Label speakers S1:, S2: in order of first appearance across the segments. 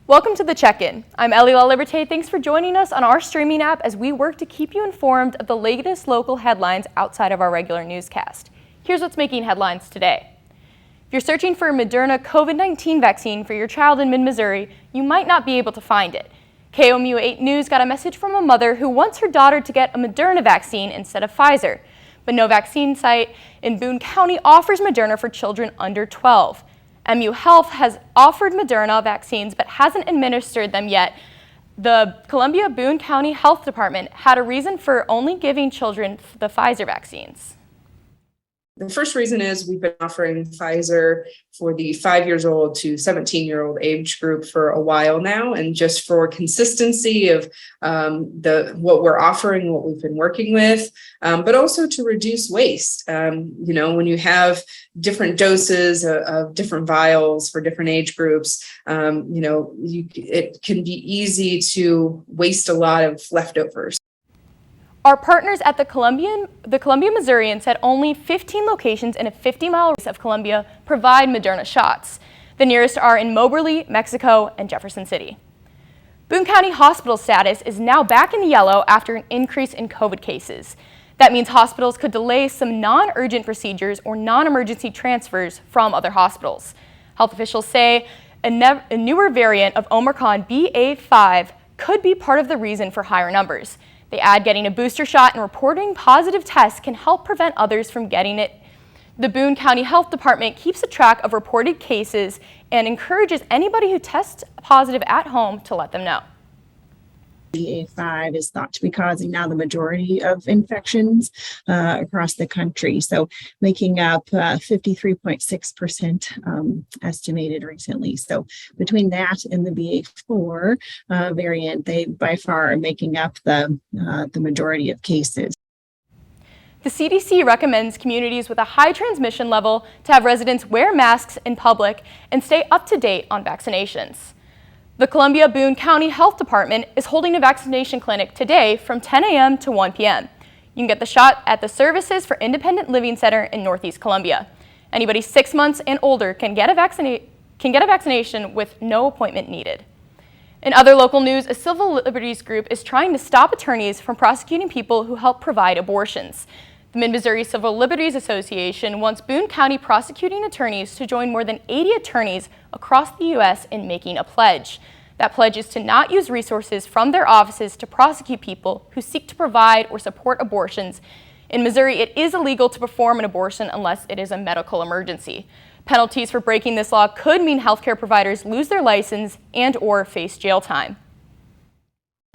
S1: Welcome to The Check-In. I'm Ellie LaLiberte. Thanks for joining us on our streaming app as we work to keep you informed of the latest local headlines outside of our regular newscast. Here's what's making headlines today. If you're searching for a Moderna COVID-19 vaccine for your child in mid-Missouri, you might not be able to find it. KOMU 8 News got a message from a mother who wants her daughter to get a Moderna vaccine instead of Pfizer. But no vaccine site in Boone County offers Moderna for children under 12. MU Health has offered Moderna vaccines but hasn't administered them yet. The Columbia Boone County Health Department had a reason for only giving children the Pfizer vaccines.
S2: The first reason is we've been offering Pfizer for the 5 years old to 17-year-old age group for a while now, and just for consistency of what we're offering, what we've been working with, but also to reduce waste. When you have different doses of different vials for different age groups, it can be easy to waste a lot of leftovers.
S1: Our partners at the Columbia Missourian said only 15 locations in a 50-mile radius of Columbia provide Moderna shots. The nearest are in Moberly, Mexico, and Jefferson City. Boone County hospital status is now back in the yellow after an increase in COVID cases. That means hospitals could delay some non-urgent procedures or non-emergency transfers from other hospitals. Health officials say a newer variant of Omicron BA.5 could be part of the reason for higher numbers. They add getting a booster shot and reporting positive tests can help prevent others from getting it. The Boone County Health Department keeps a track of reported cases and encourages anybody who tests positive at home to let them know.
S3: BA.5 is thought to be causing now the majority of infections across the country. So making up 53.6% estimated recently. So between that and the BA.4 variant, they by far are making up the majority of cases.
S1: The CDC recommends communities with a high transmission level to have residents wear masks in public and stay up to date on vaccinations. The Columbia Boone County Health Department is holding a vaccination clinic today from 10 a.m. to 1 p.m. You can get the shot at the Services for Independent Living Center in Northeast Columbia. Anybody 6 months and older can get a vaccination with no appointment needed. In other local news, a civil liberties group is trying to stop attorneys from prosecuting people who help provide abortions. The Mid-Missouri Civil Liberties Association wants Boone County prosecuting attorneys to join more than 80 attorneys across the U.S. in making a pledge. That pledge is to not use resources from their offices to prosecute people who seek to provide or support abortions. In Missouri, it is illegal to perform an abortion unless it is a medical emergency. Penalties for breaking this law could mean healthcare providers lose their license and/or face jail time.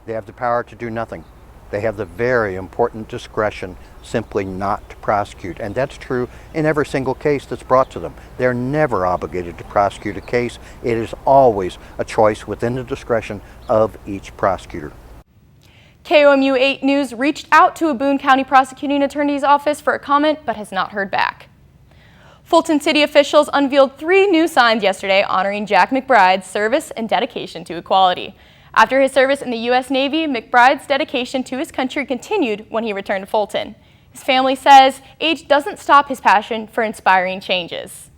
S4: They have the power to do nothing. They have the very important discretion simply not to prosecute. And that's true in every single case that's brought to them. They're never obligated to prosecute a case. It is always a choice within the discretion of each prosecutor.
S1: KOMU 8 News reached out to a Boone County prosecuting attorney's office for a comment but has not heard back. Fulton City officials unveiled 3 new signs yesterday honoring Jack McBride's service and dedication to equality. After his service in the U.S. Navy, McBride's dedication to his country continued when he returned to Fulton. His family says age doesn't stop his passion for inspiring changes.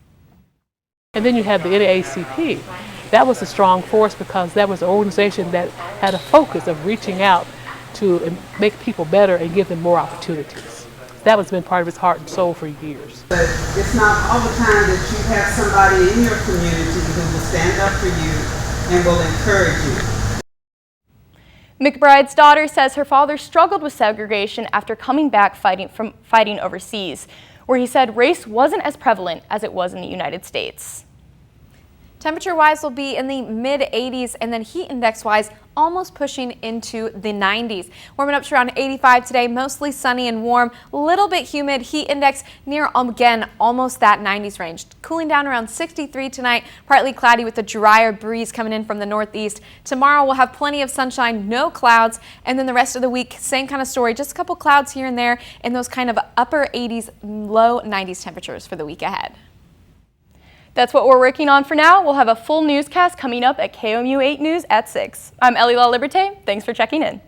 S5: And then you have the NAACP. That was a strong force because that was an organization that had a focus of reaching out to make people better and give them more opportunities. That has been part of his heart and soul for years.
S6: But it's not all the time that you have somebody in your community who will stand up for you and will encourage you.
S1: McBride's daughter says her father struggled with segregation after coming back fighting overseas, where he said race wasn't as prevalent as it was in the United States.
S7: Temperature-wise will be in the mid-80s, and then heat index-wise almost pushing into the 90s. Warming up to around 85 today, mostly sunny and warm, a little bit humid, heat index near, again, almost that 90s range. Cooling down around 63 tonight, partly cloudy with a drier breeze coming in from the northeast. Tomorrow we'll have plenty of sunshine, no clouds, and then the rest of the week, same kind of story, just a couple clouds here and there, and those kind of upper 80s, low 90s temperatures for the week ahead.
S1: That's what we're working on for now. We'll have a full newscast coming up at KOMU 8 News at 6. I'm Ellie LaLiberte. Thanks for checking in.